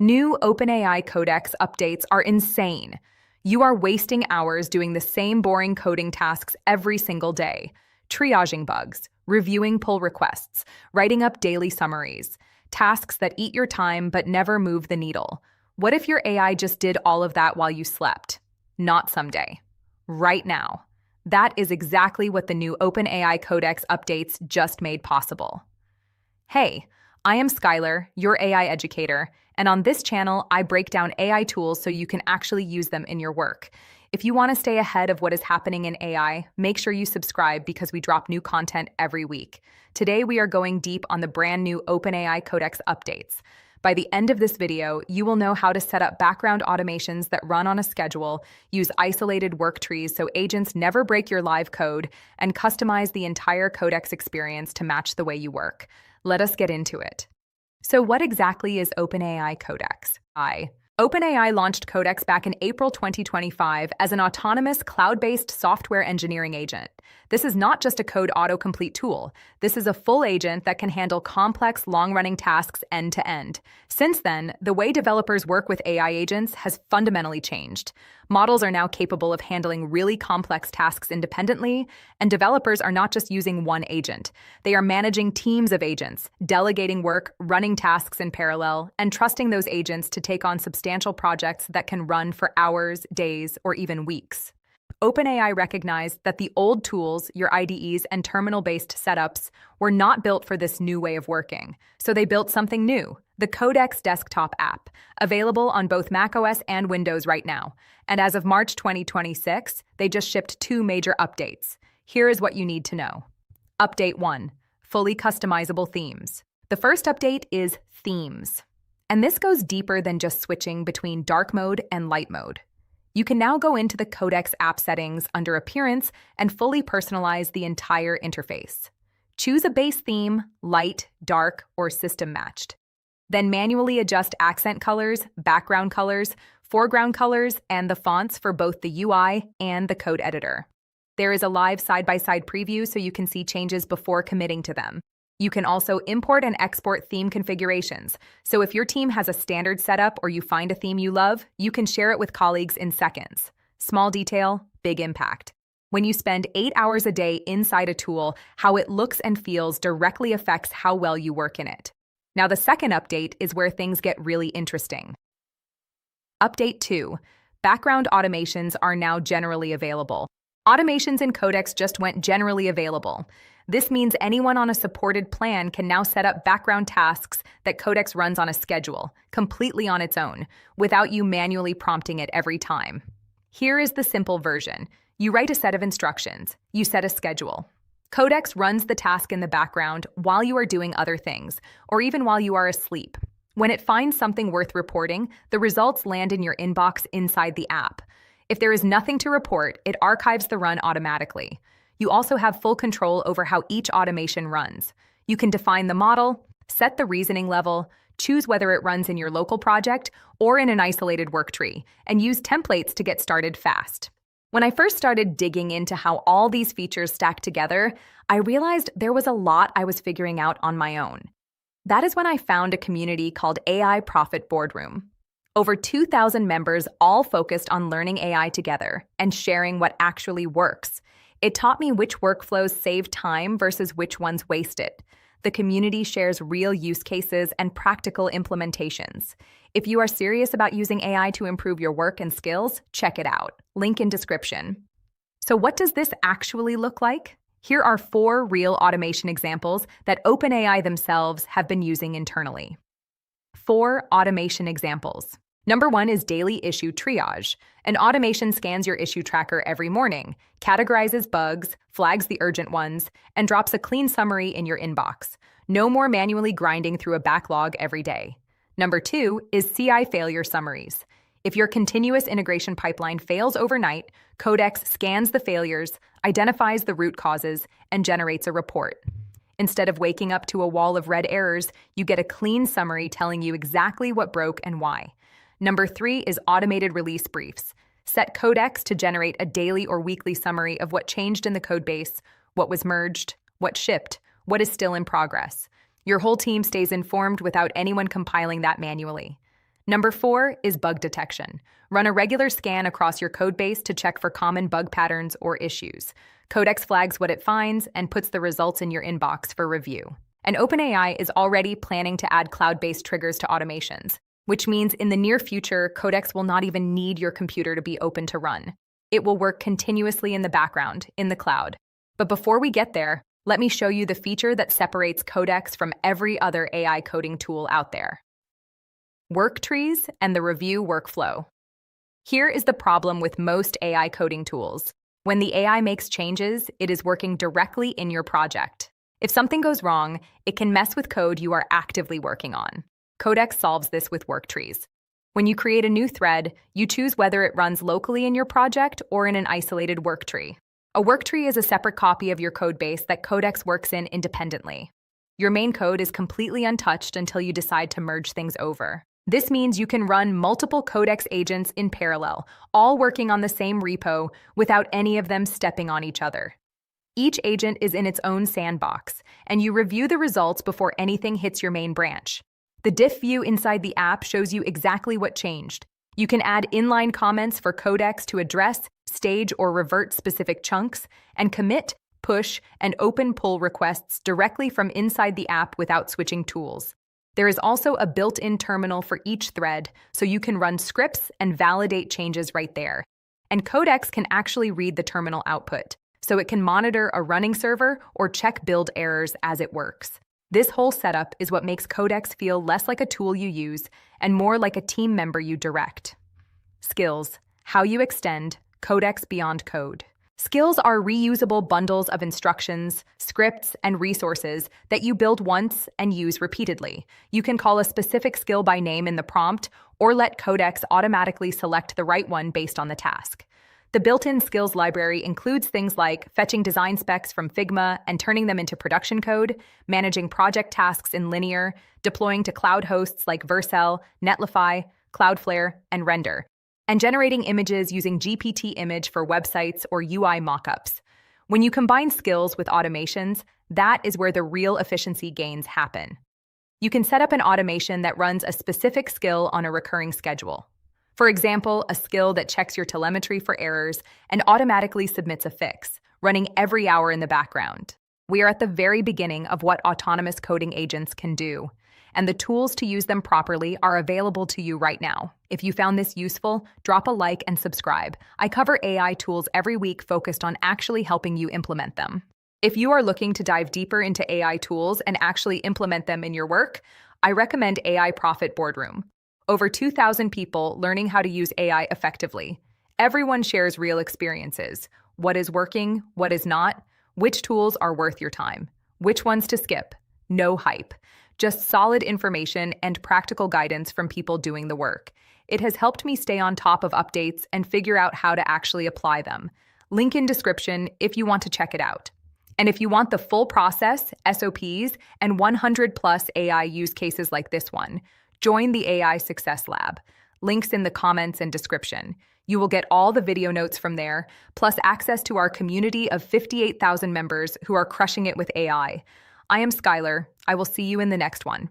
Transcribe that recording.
New OpenAI Codex updates are insane. You are wasting hours doing the same boring coding tasks every single day. Triaging bugs, reviewing pull requests, writing up daily summaries. Tasks that eat your time but never move the needle. What if your AI just did all of that while you slept? Not someday. Right now. That is exactly what the new OpenAI Codex updates just made possible. Hey, I am Skylar, your AI educator, and on this channel, I break down AI tools so you can actually use them in your work. If you want to stay ahead of what is happening in AI, make sure you subscribe because we drop new content every week. Today, we are going deep on the brand new OpenAI Codex updates. By the end of this video, you will know how to set up background automations that run on a schedule, use isolated Worktrees so agents never break your live code, and customize the entire Codex experience to match the way you work. Let us get into it. So what exactly is OpenAI Codex? OpenAI launched Codex back in April 2025 as an autonomous cloud-based software engineering agent. This is not just a code autocomplete tool. This is a full agent that can handle complex, long-running tasks end-to-end. Since then, the way developers work with AI agents has fundamentally changed. Models are now capable of handling really complex tasks independently, and developers are not just using one agent. They are managing teams of agents, delegating work, running tasks in parallel, and trusting those agents to take on substantial projects that can run for hours, days, or even weeks. OpenAI recognized that the old tools, your IDEs and terminal-based setups, were not built for this new way of working. So they built something new, the Codex desktop app, available on both macOS and Windows right now. And as of March 2026, they just shipped 2 major updates. Here is what you need to know. Update 1, fully customizable themes. The first update is themes. And this goes deeper than just switching between dark mode and light mode. You can now go into the Codex app settings under Appearance and fully personalize the entire interface. Choose a base theme, light, dark, or system matched. Then manually adjust accent colors, background colors, foreground colors, and the fonts for both the UI and the code editor. There is a live side-by-side preview so you can see changes before committing to them. You can also import and export theme configurations. So if your team has a standard setup or you find a theme you love, you can share it with colleagues in seconds. Small detail, big impact. When you spend 8 hours a day inside a tool, how it looks and feels directly affects how well you work in it. Now, the second update is where things get really interesting. Update 2. Background automations are now generally available. Automations in Codex just went generally available. This means anyone on a supported plan can now set up background tasks that Codex runs on a schedule, completely on its own, without you manually prompting it every time. Here is the simple version. You write a set of instructions. You set a schedule. Codex runs the task in the background while you are doing other things, or even while you are asleep. When it finds something worth reporting, the results land in your inbox inside the app. If there is nothing to report, it archives the run automatically. You also have full control over how each automation runs. You can define the model, set the reasoning level, choose whether it runs in your local project or in an isolated worktree, and use templates to get started fast. When I first started digging into how all these features stack together, I realized there was a lot I was figuring out on my own. That is when I found a community called AI Profit Boardroom. Over 2,000 members all focused on learning AI together and sharing what actually works. It taught me which workflows save time versus which ones waste it. The community shares real use cases and practical implementations. If you are serious about using AI to improve your work and skills, check it out. Link in description. So what does this actually look like? Here are 4 real automation examples that OpenAI themselves have been using internally. 4 automation examples. Number 1 is daily issue triage. An automation scans your issue tracker every morning, categorizes bugs, flags the urgent ones, and drops a clean summary in your inbox. No more manually grinding through a backlog every day. Number 2 is CI failure summaries. If your continuous integration pipeline fails overnight, Codex scans the failures, identifies the root causes, and generates a report. Instead of waking up to a wall of red errors, you get a clean summary telling you exactly what broke and why. Number 3 is automated release briefs. Set Codex to generate a daily or weekly summary of what changed in the codebase, what was merged, what shipped, what is still in progress. Your whole team stays informed without anyone compiling that manually. Number 4 is bug detection. Run a regular scan across your codebase to check for common bug patterns or issues. Codex flags what it finds and puts the results in your inbox for review. And OpenAI is already planning to add cloud-based triggers to automations, which means in the near future, Codex will not even need your computer to be open to run. It will work continuously in the background, in the cloud. But before we get there, let me show you the feature that separates Codex from every other AI coding tool out there. Worktrees and the review workflow. Here is the problem with most AI coding tools. When the AI makes changes, it is working directly in your project. If something goes wrong, it can mess with code you are actively working on. Codex solves this with Worktrees. When you create a new thread, you choose whether it runs locally in your project or in an isolated worktree. A worktree is a separate copy of your codebase that Codex works in independently. Your main code is completely untouched until you decide to merge things over. This means you can run multiple Codex agents in parallel, all working on the same repo without any of them stepping on each other. Each agent is in its own sandbox, and you review the results before anything hits your main branch. The diff view inside the app shows you exactly what changed. You can add inline comments for Codex to address, stage, or revert specific chunks, and commit, push, and open pull requests directly from inside the app without switching tools. There is also a built-in terminal for each thread, so you can run scripts and validate changes right there. And Codex can actually read the terminal output, so it can monitor a running server or check build errors as it works. This whole setup is what makes Codex feel less like a tool you use and more like a team member you direct. Skills: how you extend Codex beyond code. Skills are reusable bundles of instructions, scripts, and resources that you build once and use repeatedly. You can call a specific skill by name in the prompt or let Codex automatically select the right one based on the task. The built-in skills library includes things like fetching design specs from Figma and turning them into production code, managing project tasks in Linear, deploying to cloud hosts like Vercel, Netlify, Cloudflare, and Render, and generating images using GPT Image for websites or UI mockups. When you combine skills with automations, that is where the real efficiency gains happen. You can set up an automation that runs a specific skill on a recurring schedule. For example, a skill that checks your telemetry for errors and automatically submits a fix, running every hour in the background. We are at the very beginning of what autonomous coding agents can do, and the tools to use them properly are available to you right now. If you found this useful, drop a like and subscribe. I cover AI tools every week focused on actually helping you implement them. If you are looking to dive deeper into AI tools and actually implement them in your work, I recommend AI Profit Boardroom. Over 2,000 people learning how to use AI effectively. Everyone shares real experiences. What is working, what is not, which tools are worth your time, which ones to skip. No hype, just solid information and practical guidance from people doing the work. It has helped me stay on top of updates and figure out how to actually apply them. Link in description if you want to check it out. And if you want the full process, SOPs, and 100+ AI use cases like this one, join the AI Success Lab. Links in the comments and description. You will get all the video notes from there, plus access to our community of 58,000 members who are crushing it with AI. I am Skylar. I will see you in the next one.